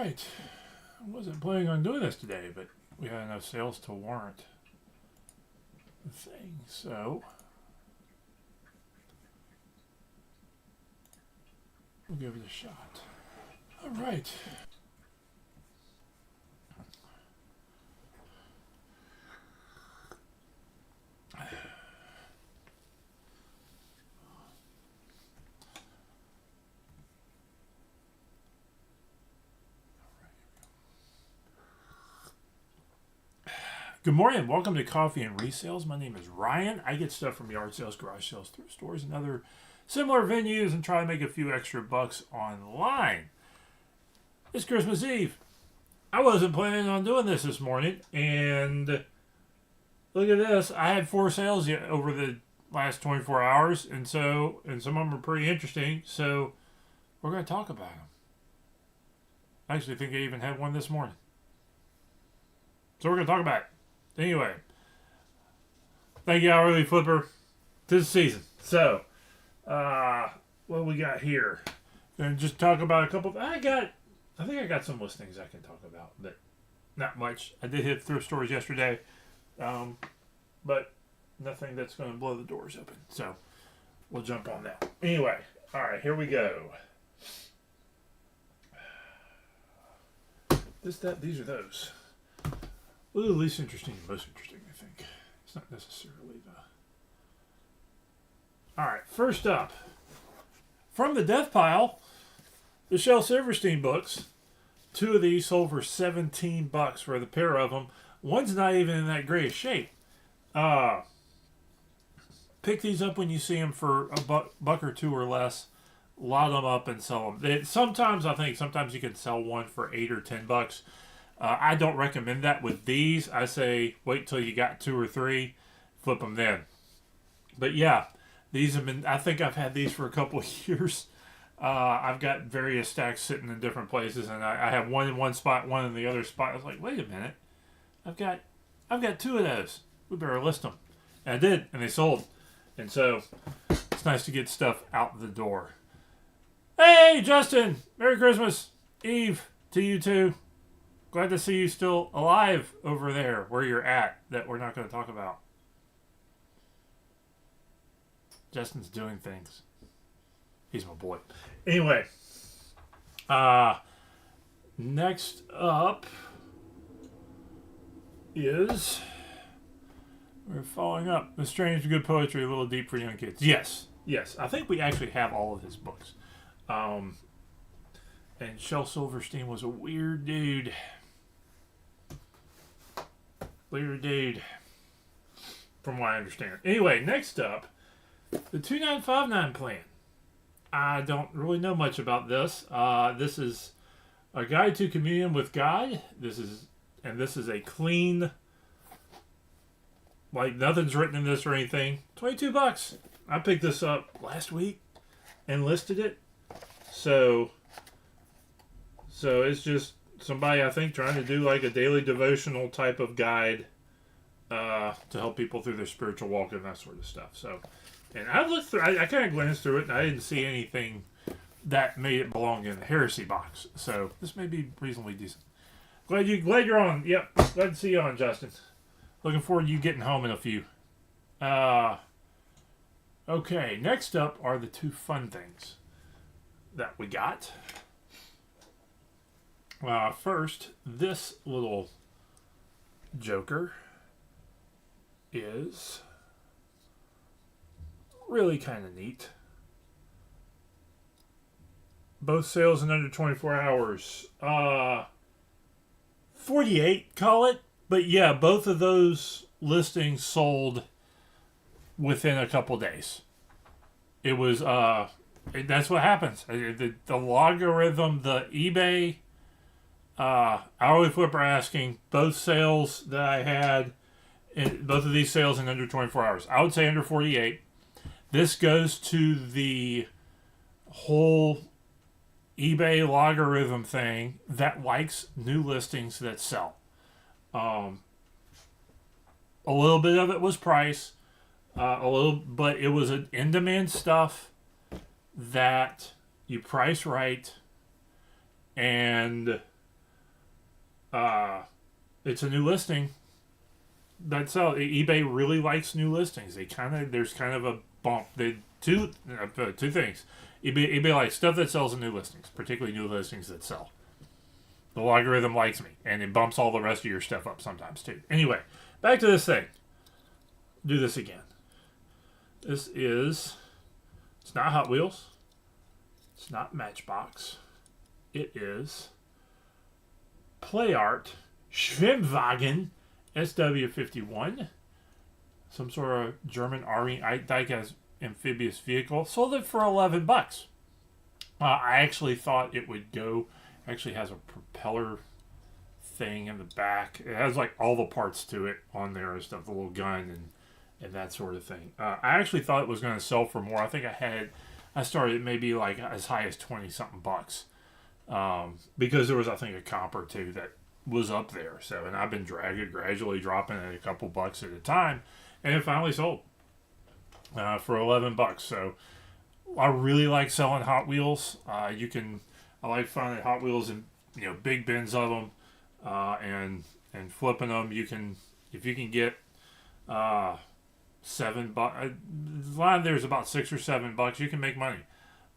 right. I wasn't planning on doing this today, but we had enough sales to warrant the thing, so we'll give it a shot. All right. Good morning. Welcome to Coffee and Resales. My name is Ryan. I get stuff from yard sales, garage sales, thrift stores, and other similar venues and try to make a few extra bucks online. It's Christmas Eve. I wasn't planning on doing this morning, and look at this. I had 4 sales yet over the last 24 hours, and some of them are pretty interesting, so we're going to talk about them. I actually think I even had one this morning. So we're going to talk about it. Anyway, thank you, Hourly Flipper. 'Tis season. So, what do we got here? Gonna just talk about a couple. I think I got some listings I can talk about, but not much. I did hit thrift stores yesterday, but nothing that's going to blow the doors open. So, we'll jump on that. Anyway, all right, here we go. These are those. A little least interesting, most interesting, I think. It's not necessarily the... Alright, first up. From the death pile, the Shel Silverstein books. 2 of these sold for $17 for the pair of them. One's not even in that great shape. Pick these up when you see them for a buck or 2 or less. Lot them up and sell them. Sometimes you can sell one for $8 or $10. I don't recommend that with these. I say wait till you got 2 or 3, flip them then. But yeah, these have been, I think I've had these for a couple of years. I've got various stacks sitting in different places, and I have one in one spot, one in the other spot. I was like, wait a minute, I've got 2 of those. We better list them. And I did, and they sold. And so it's nice to get stuff out the door. Hey, Justin! Merry Christmas Eve to you too. Glad to see you still alive over there where you're at that we're not going to talk about. Justin's doing things. He's my boy. Anyway, next up is we're following up The Strange Good Poetry, a little deep for young kids. Yes. I think we actually have all of his books. And Shel Silverstein was a weird dude. From what I understand. Anyway, next up, the 2959 plan. I don't really know much about this. This is a guide to communion with God. This is a clean, like nothing's written in this or anything. $22. I picked this up last week and listed it. So it's just somebody, I think, trying to do like a daily devotional type of guide to help people through their spiritual walk and that sort of stuff. So, and I looked through, I kind of glanced through it, and I didn't see anything that made it belong in the heresy box. So this may be reasonably decent. Glad you're on. Yep, glad to see you on, Justin. Looking forward to you getting home in a few. Okay, next up are the 2 fun things that we got. First, this little joker is really kind of neat. Both sales in under 24 hours. 48, call it. But yeah, both of those listings sold within a couple days. It was, that's what happens. The logarithm, the eBay, Hourly Flipper asking, both sales that I had, both of these sales in under 24 hours. I would say under 48. This goes to the whole eBay logarithm thing that likes new listings that sell. A little bit of it was price, but it was an in-demand stuff that you price right, and It's a new listing. That's how eBay really likes new listings. There's kind of a bump. Two things. eBay likes stuff that sells in new listings, particularly new listings that sell. The logarithm likes me, and it bumps all the rest of your stuff up sometimes too. Anyway, back to this thing. Do this again. It's not Hot Wheels. It's not Matchbox. It is Play Art Schwimmwagen SW51. Some sort of German army diecast amphibious vehicle. Sold it for $11. I actually thought it would go. Actually has a propeller thing in the back. It has like all the parts to it on there and stuff, the little gun and that sort of thing. I actually thought it was going to sell for more. I think I started maybe like as high as 20 something bucks, because there was, I think, a comp or two that was up there. So, and I've been gradually dropping it a couple bucks at a time, and it finally sold for $11. So I really like selling Hot Wheels. I like finding Hot Wheels in big bins of them, and flipping them. If you can get $7. The line there's about $6 or $7. You can make money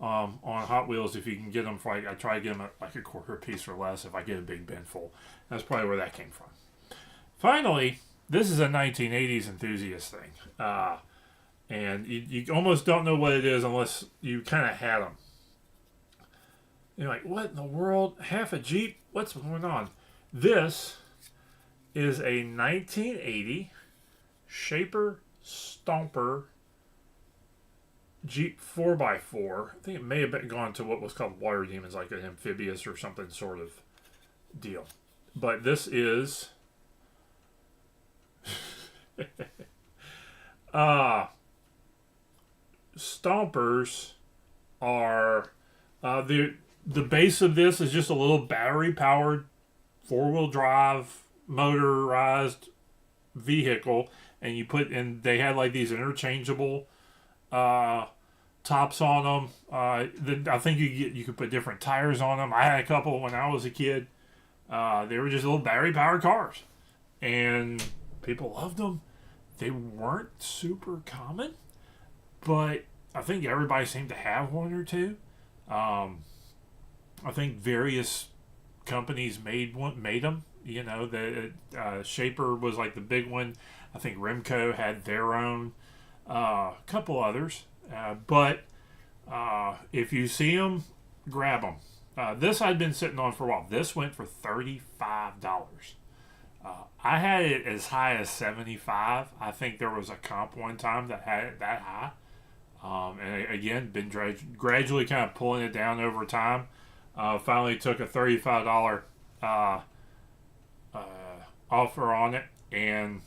on Hot Wheels if you can get them for I try to get them at like a quarter a piece or less if I get a big bin full. That's probably where that came from. Finally, this is a 1980s enthusiast thing, and you almost don't know what it is unless you kind of had them. You're like, what in the world? Half a Jeep? What's going on? This is a 1980 Shaper Stomper Jeep 4x4. I think it may have gone to what was called Water Demons, like an amphibious or something sort of deal. But this is Stompers are the base of this is just a little battery powered 4-wheel drive motorized vehicle, and they had like these interchangeable tops on them. I think you could put different tires on them. I had a couple when I was a kid. They were just little battery powered cars, and people loved them. They weren't super common, but I think everybody seemed to have one or two. I think various companies made them. The Shaper was like the big one. I think Remco had their own. A couple others. But if you see them, grab them. This I'd been sitting on for a while. This went for $35. I had it as high as $75. I think there was a comp one time that had it that high. And again, been gradually kind of pulling it down over time. Finally took a $35 offer on it, and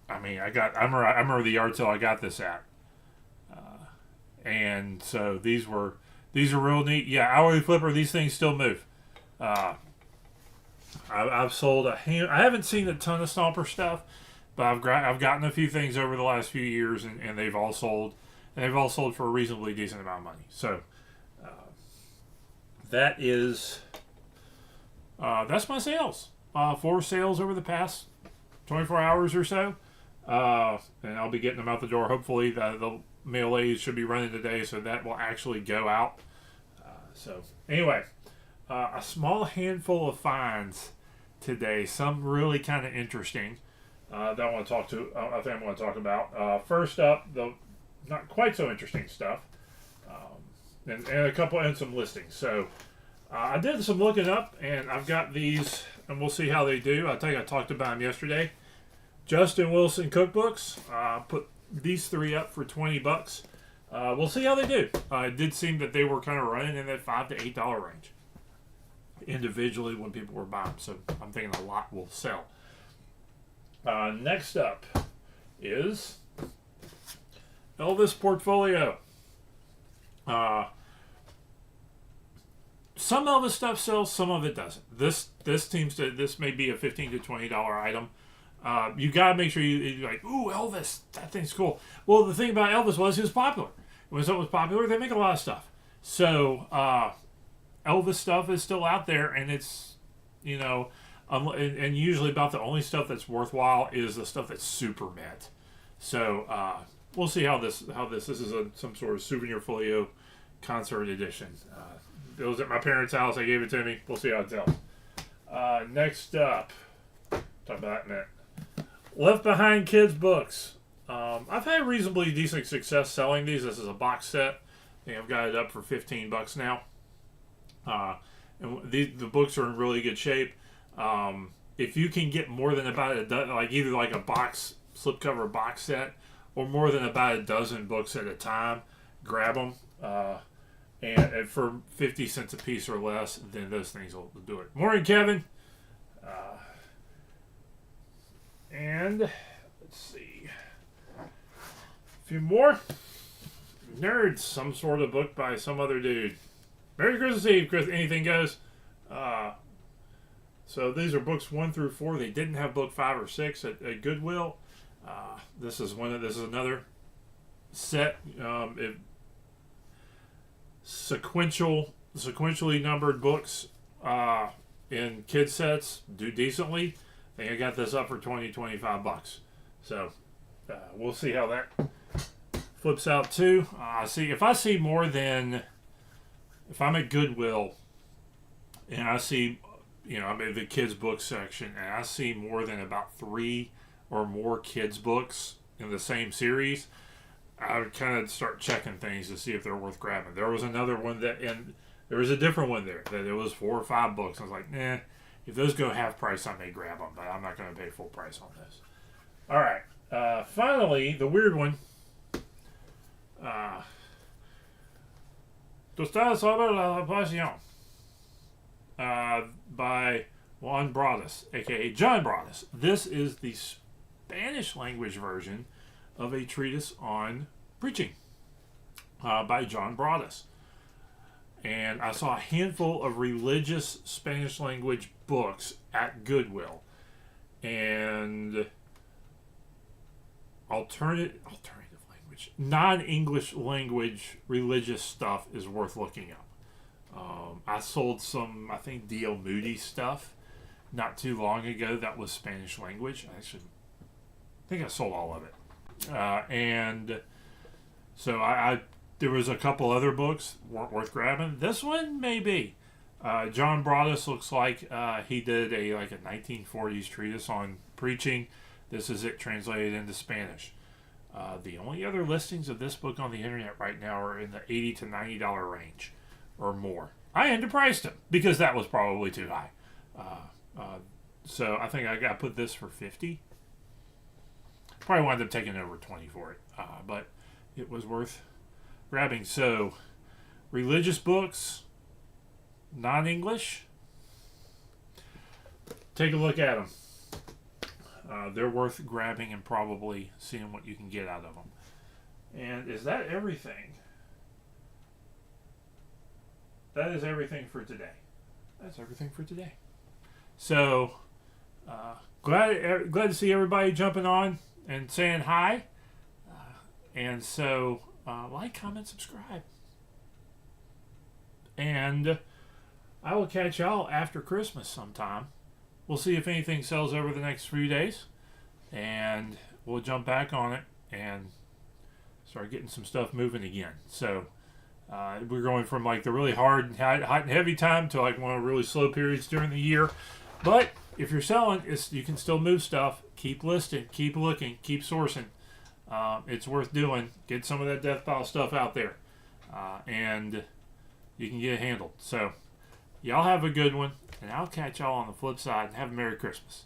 I remember the yard sale I got this at, and so these are real neat. Yeah, hourly flipper. These things still move. I've sold I haven't seen a ton of Stomper stuff, but I've gotten a few things over the last few years, and they've all sold, and they've all sold for a reasonably decent amount of money. So that's my sales. 4 sales over the past 24 hours or so. And I'll be getting them out the door. Hopefully, the mail ladies should be running today, so that will actually go out. So anyway, a small handful of finds today. Some really kind of interesting that I want to talk to. I think I'm going to talk about. First up, the not quite so interesting stuff, and a couple and some listings. So I did some looking up, and I've got these, and we'll see how they do. I think I talked about them yesterday. Justin Wilson cookbooks. Put these 3 up for $20. We'll see how they do. It did seem that they were kind of running in that $5 to $8 range individually when people were buying. So I'm thinking a lot will sell. Next up is Elvis portfolio. Some Elvis stuff sells, some of it doesn't. This may be a $15 to $20 item. You gotta make sure you're like, ooh, Elvis, that thing's cool. Well, the thing about Elvis was he was popular. When something was popular, they make a lot of stuff. So Elvis stuff is still out there, and it's, And usually about the only stuff that's worthwhile is the stuff that's super met. So we'll see how this this is some sort of souvenir folio concert edition. It was at my parents' house. They gave it to me. We'll see how it tells. Next up, talk about that in a minute. Left Behind Kids books. I've had reasonably decent success selling these. This is a box set. I think I've got it up for $15 now. And the books are in really good shape. If you can get more than about a dozen, like either like a box slipcover box set or more than about a dozen books at a time, grab them. And for 50 cents a piece or less, then those things will do it. Morning, Kevin. And let's see. A few more. Nerds. Some sort of book by some other dude. Merry Christmas Eve, Chris. Anything goes. So these are books 1 through 4. They didn't have book 5 or 6 at Goodwill. This is another set. Sequentially numbered books in kid sets do decently. I think I got this up for $25. So we'll see how that flips out too. If I'm at Goodwill and I see, I'm in the kids book section and I see more than about 3 or more kids books in the same series, I would kind of start checking things to see if they're worth grabbing. There was another one and there was a different one there that it was 4 or 5 books. I was like, nah, if those go half price, I may grab them, but I'm not going to pay full price on this. All right. Finally, the weird one. Tostada sobre la Pasión by Juan Broadus, a.k.a. John Broadus. This is the Spanish language version of a treatise on preaching by John Broadus. And I saw a handful of religious Spanish language books at Goodwill. And alternative language, non-English language religious stuff is worth looking up. I sold some, I think, D.L. Moody stuff not too long ago that was Spanish language. I think I sold all of it. And so there was a couple other books weren't worth grabbing. This one may be. John Broadus looks like he did a 1940s treatise on preaching. This is it translated into Spanish. The only other listings of this book on the internet right now are in the $80 to $90 range or more. I underpriced them because that was probably too high. So I think I got put this for $50. Probably wound up taking over $20 for it, but it was worth grabbing. So, religious books, non-English, take a look at them. They're worth grabbing and probably seeing what you can get out of them. And is that everything? That is everything for today. That's everything for today. So, glad to see everybody jumping on and saying hi. And so, like, comment, subscribe. And I will catch y'all after Christmas sometime. We'll see if anything sells over the next few days. And we'll jump back on it and start getting some stuff moving again. So, we're going from the really hot and heavy time to one of the really slow periods during the year. But if you're selling, you can still move stuff. Keep listing, keep looking, keep sourcing. It's worth doing. Get some of that death pile stuff out there. And you can get it handled. So, y'all have a good one. And I'll catch y'all on the flip side. And have a Merry Christmas.